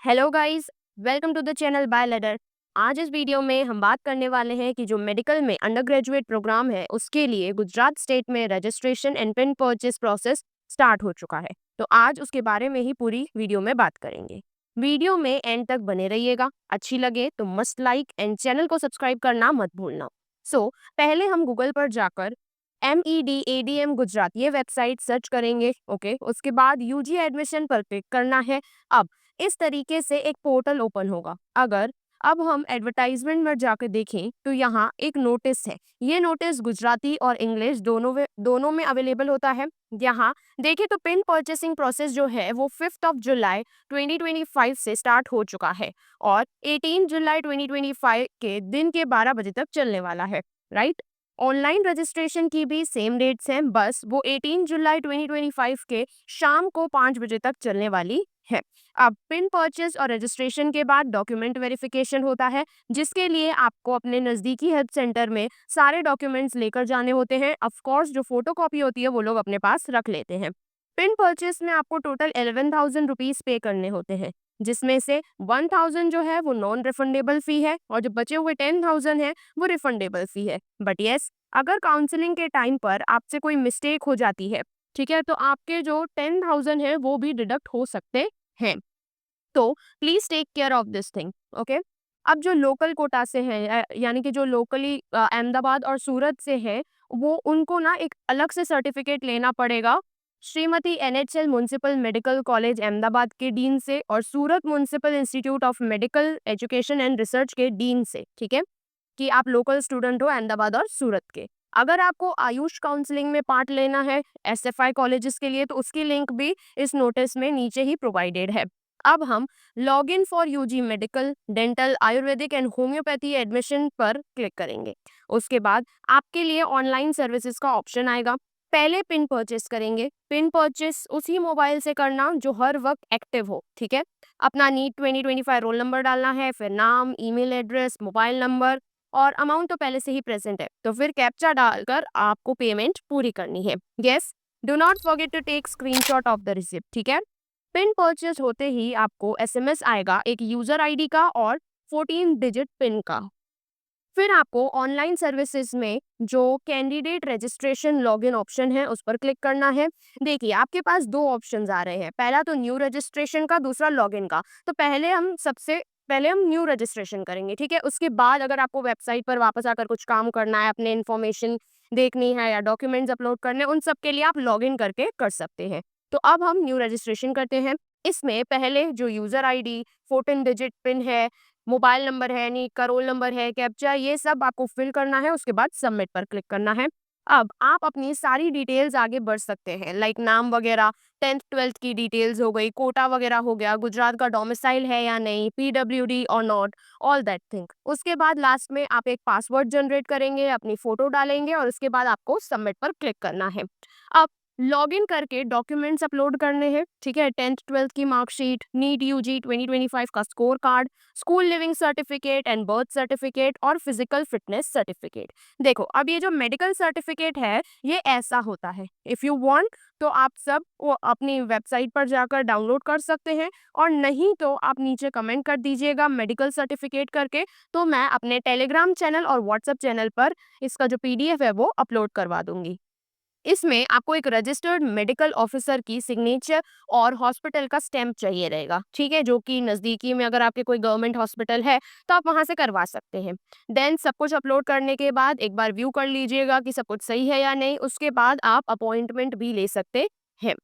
Hello guys, welcome to the channel by लेडर। आज इस वीडियो में हम बात करने वाले हैं कि जो मेडिकल में अंडर ग्रेजुएट प्रोग्राम है उसके लिए गुजरात स्टेट में registration and pin purchase process start हो चुका है। तो आज उसके बारे में ही पूरी वीडियो में बात करेंगे। वीडियो में एंड तक बने रहिएगा। अच्छी लगे तो मस्ट लाइक एंड चैनल को सब्सक्राइब करना मत भूलना। पहले हम गूगल पर जाकर MEDADM गुजरात ये वेबसाइट सर्च करेंगे। ओके, उसके बाद यूजी एडमिशन पर क्लिक करना है। अब इस तरीके से एक पोर्टल ओपन होगा। अगर अब हम एडवर्टाइजमेंट में जाकर देखें तो यहाँ एक नोटिस है। ये नोटिस गुजराती और इंग्लिश दोनों में अवेलेबल होता है। यहाँ देखिए तो पिन परचेसिंग प्रोसेस जो है वो 5 जुलाई 2025 से स्टार्ट हो चुका है और 18 जुलाई 2025 के दिन के 12 बजे तक चलने वाला है। राइट। ऑनलाइन रजिस्ट्रेशन की भी सेम डेट्स हैं, बस वो 18 जुलाई 2025 के शाम को 5 बजे तक चलने वाली है। अब पिन परचेस और रजिस्ट्रेशन के बाद डॉक्यूमेंट वेरिफिकेशन होता है, जिसके लिए आपको अपने नज़दीकी हेल्प सेंटर में सारे डॉक्यूमेंट्स लेकर जाने होते हैं। ऑफ कोर्स जो फोटोकॉपी होती है वो लोग अपने पास रख लेते हैं। पिन परचेस में आपको टोटल 11,000 रुपीज पे करने होते हैं, जिसमें से 1,000 जो है वो नॉन रिफंडेबल फी है और जो बचे हुए 10,000 है वो रिफंडेबल फी है। बट यस, अगर काउंसलिंग के टाइम पर आपसे कोई मिस्टेक हो जाती है, ठीक है, तो आपके जो 10,000 है वो भी डिडक्ट हो सकते हैं। तो please take care of this thing. Okay. अब जो लोकल कोटा से है यानी कि जो लोकली अहमदाबाद और सूरत से है, वो उनको ना एक अलग से सर्टिफिकेट लेना पड़ेगा Shrimati NHL municipal medical college Ahmedabad के डीन से और Surat municipal institute of medical education and research के डीन से। ठीक है, कि आप लोकल स्टूडेंट हो अहमदाबाद और सूरत के। अगर आपको आयुष काउंसलिंग में पार्ट लेना है SFI कॉलेजेस के लिए, तो उसकी लिंक भी इस नोटिस में नीचे ही प्रोवाइडेड है। अब हम log in for UG medical, dental, ayurvedic and homoeopathy admission पर क्लिक करेंगे। उसके बाद आपके लिए ऑनलाइन सर्विसेज का ऑप्शन आएगा। पहले पिन परचेस करेंगे। पिन परचेस उसी मोबाइल से करना जो हर वक्त एक्टिव हो। ठीक है, अपना नीट 2025 रोल नंबर डालना है, फिर नाम, ईमेल एड्रेस, मोबाइल नंबर और अमाउंट तो पहले से ही प्रेजेंट है, तो फिर कैप्चा डालकर आपको पेमेंट पूरी करनी है। Yes, do not forget to take screenshot of the receipt. ठीक है। पिन परचेज होते ही आपको SMS आएगा एक यूजर ID का और 14 डिजिट पिन का। फिर आपको ऑनलाइन सर्विसेज में जो कैंडिडेट रजिस्ट्रेशन लॉगिन ऑप्शन है उस पर क्लिक करना है। देखिए आपके पास दो ऑप्शंस आ रहे हैं, पहला तो न्यू रजिस्ट्रेशन का, दूसरा लॉगिन का। तो पहले हम न्यू रजिस्ट्रेशन करेंगे। ठीक है, उसके बाद अगर आपको वेबसाइट पर वापस आकर कुछ काम करना है, अपने इन्फॉर्मेशन देखनी है या डॉक्यूमेंट्स अपलोड करने, उन सब के लिए आप लॉगिन करके कर सकते हैं। तो अब हम न्यू रजिस्ट्रेशन करते हैं। इसमें पहले जो यूजर ID, 14 डिजिट पिन है, मोबाइल नंबर है, नीट का रोल नंबर है, कैप्चा, ये सब आपको फिल करना है। उसके बाद सबमिट पर क्लिक करना है। अब आप अपनी सारी डिटेल्स आगे बढ़ सकते हैं, लाइक नाम वगैरह, 10th 12th की डिटेल्स हो गई, कोटा वगैरह हो गया, गुजरात का डोमिसाइल है या नहीं, PWD और नॉट, ऑल दैट थिंग। उसके बाद लास्ट में आप एक पासवर्ड जनरेट करेंगे, अपनी फोटो डालेंगे और उसके बाद आपको सबमिट पर क्लिक करना है। अब लॉगिन करके डॉक्यूमेंट्स अपलोड करने हैं। ठीक है, 10th 12th की मार्कशीट, नीट UG 2025 का score card, school leaving certificate and birth certificate और फिजिकल फिटनेस सर्टिफिकेट। देखो अब ये जो मेडिकल सर्टिफिकेट है ये ऐसा होता है, इफ यू वांट तो आप सब वो अपनी वेबसाइट पर जाकर डाउनलोड कर सकते हैं, और नहीं तो आप नीचे कमेंट कर दीजिएगा मेडिकल सर्टिफिकेट करके, तो मैं अपने टेलीग्राम चैनल और व्हाट्सएप चैनल पर इसका जो PDF है वो अपलोड करवा दूंगी। इसमें आपको एक रजिस्टर्ड मेडिकल ऑफिसर की सिग्नेचर और हॉस्पिटल का स्टैंप चाहिए रहेगा। ठीक है, जो कि नज़दीकी में अगर आपके कोई गवर्नमेंट हॉस्पिटल है तो आप वहां से करवा सकते हैं। देन सब कुछ अपलोड करने के बाद एक बार व्यू कर लीजिएगा कि सब कुछ सही है या नहीं। उसके बाद आप अपॉइंटमेंट भी ले सकते हैं।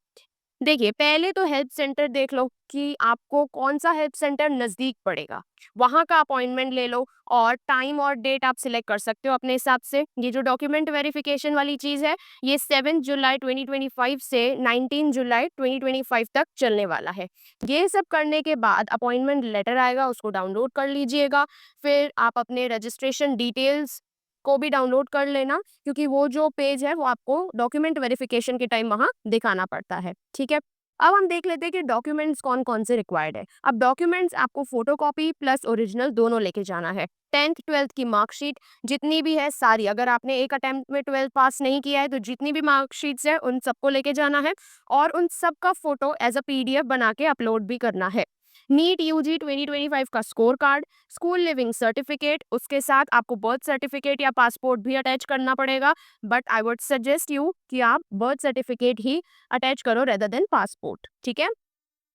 देखिए पहले तो हेल्प सेंटर देख लो कि आपको कौन सा हेल्प सेंटर नज़दीक पड़ेगा, वहाँ का अपॉइंटमेंट ले लो और टाइम और डेट आप सिलेक्ट कर सकते हो अपने हिसाब से। ये जो डॉक्यूमेंट वेरिफिकेशन वाली चीज़ है ये 7 जुलाई 2025 से 19 जुलाई 2025 तक चलने वाला है। ये सब करने के बाद अपॉइंटमेंट लेटर आएगा, उसको डाउनलोड कर लीजिएगा। फिर आप अपने रजिस्ट्रेशन डिटेल्स को भी डाउनलोड कर लेना, क्योंकि वो जो पेज है वो आपको डॉक्यूमेंट वेरिफिकेशन के टाइम वहाँ दिखाना पड़ता है। ठीक है, अब हम देख लेते हैं कि डॉक्यूमेंट्स कौन कौन से रिक्वायर्ड है। अब डॉक्यूमेंट्स आपको फोटोकॉपी प्लस ओरिजिनल दोनों लेके जाना है। 10th 12th की मार्कशीट जितनी भी है सारी, अगर आपने एक अटेम्प्ट में 12th पास नहीं किया है तो जितनी भी मार्कशीट्स है उन सबको लेके जाना है और उन सब का फोटो एज अ PDF बना के अपलोड भी करना है। नीट यूजी 2025 का score card, school leaving certificate, उसके साथ आपको बर्थ सर्टिफिकेट या पासपोर्ट भी अटैच करना पड़ेगा, but I would suggest you कि आप बर्थ सर्टिफिकेट ही अटैच करो रेदर देन पासपोर्ट, ठीक है।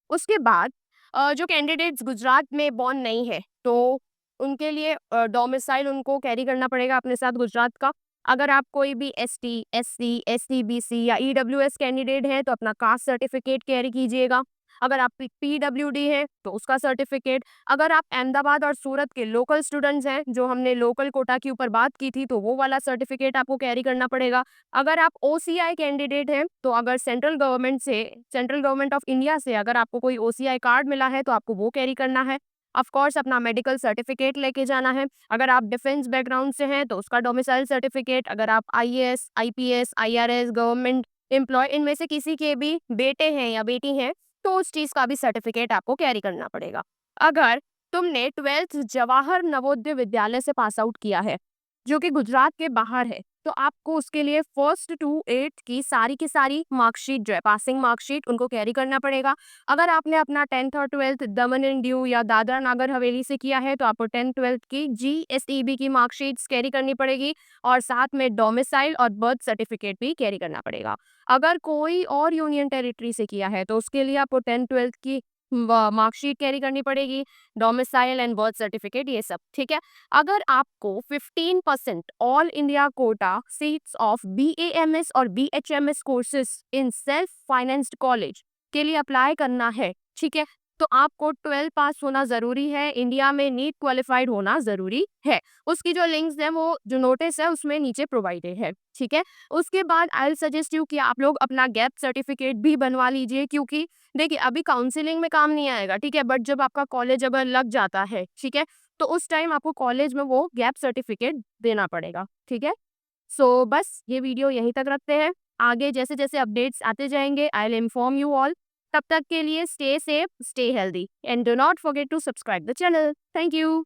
उसके बाद जो कैंडिडेट्स गुजरात में बॉर्न नहीं है तो उनके लिए डोमिसाइल उनको कैरी करना पड़ेगा अपने साथ गुजरात का। अगर आप कोई भी एसटी, एससी, एससीबीसी या ईडब्ल्यूएस कैंडिडेट हैं तो अपना कास्ट सर्टिफिकेट कैरी कीजिएगा। अगर आप पीडब्ल्यूडी हैं तो उसका सर्टिफिकेट। अगर आप अहमदाबाद और सूरत के लोकल स्टूडेंट्स हैं, जो हमने लोकल कोटा के ऊपर बात की थी, तो वो वाला सर्टिफिकेट आपको कैरी करना पड़ेगा। अगर आप ओसीआई कैंडिडेट हैं तो अगर सेंट्रल गवर्नमेंट ऑफ इंडिया से अगर आपको कोई ओसीआई कार्ड मिला है तो आपको वो कैरी करना है। ऑफ कोर्स अपना मेडिकल सर्टिफिकेट लेके जाना है। अगर आप डिफेंस बैकग्राउंड से हैं तो उसका डोमिसाइल सर्टिफिकेट। अगर आप IAS, IPS, IRS, government employ इनमें से किसी के भी बेटे हैं या बेटी हैं तो उस चीज का भी सर्टिफिकेट आपको कैरी करना पड़ेगा। अगर तुमने 12th जवाहर नवोदय विद्यालय से पास आउट किया है जो कि गुजरात के बाहर है तो आपको उसके लिए 1st to 8th की सारी मार्कशीट जो है पासिंग मार्कशीट उनको कैरी करना पड़ेगा। अगर आपने अपना 10th और 12th दमन एंड दीव या दादरा नागर हवेली से किया है तो आपको 10th 12th की जीएसईबी की मार्कशीट्स कैरी करनी पड़ेगी और साथ में डोमिसाइल और बर्थ सर्टिफिकेट भी कैरी करना पड़ेगा। अगर कोई और यूनियन टेरिटरी से किया है तो उसके लिए आपको 10th 12th की मार्कशीट कैरी करनी पड़ेगी, डोमिसाइल एंड बर्थ सर्टिफिकेट, ये सब ठीक है। अगर आपको 15% all India quota seats of BAMS और BHMS courses in self financed college के लिए अप्लाई करना है, ठीक है, तो आपको 12 पास होना जरूरी है, इंडिया में नीट क्वालिफाइड होना जरूरी है। उसकी जो लिंक्स है वो जो नोटिस है उसमें नीचे प्रोवाइडेड है, ठीक है। उसके बाद आई विल सजेस्ट यू कि आप लोग अपना गैप सर्टिफिकेट भी बनवा लीजिए, क्योंकि देखिए अभी काउंसलिंग में काम नहीं आएगा, ठीक है, बट जब आपका कॉलेज अगर लग जाता है, ठीक है, तो उस टाइम आपको कॉलेज में वो गैप सर्टिफिकेट देना पड़ेगा, ठीक है। सो बस ये वीडियो यहीं तक रखते हैं। आगे जैसे जैसे अपडेट्स आते जाएंगे I will inform you all. तब तक के लिए stay safe, stay healthy and do not forget to subscribe the channel. Thank you.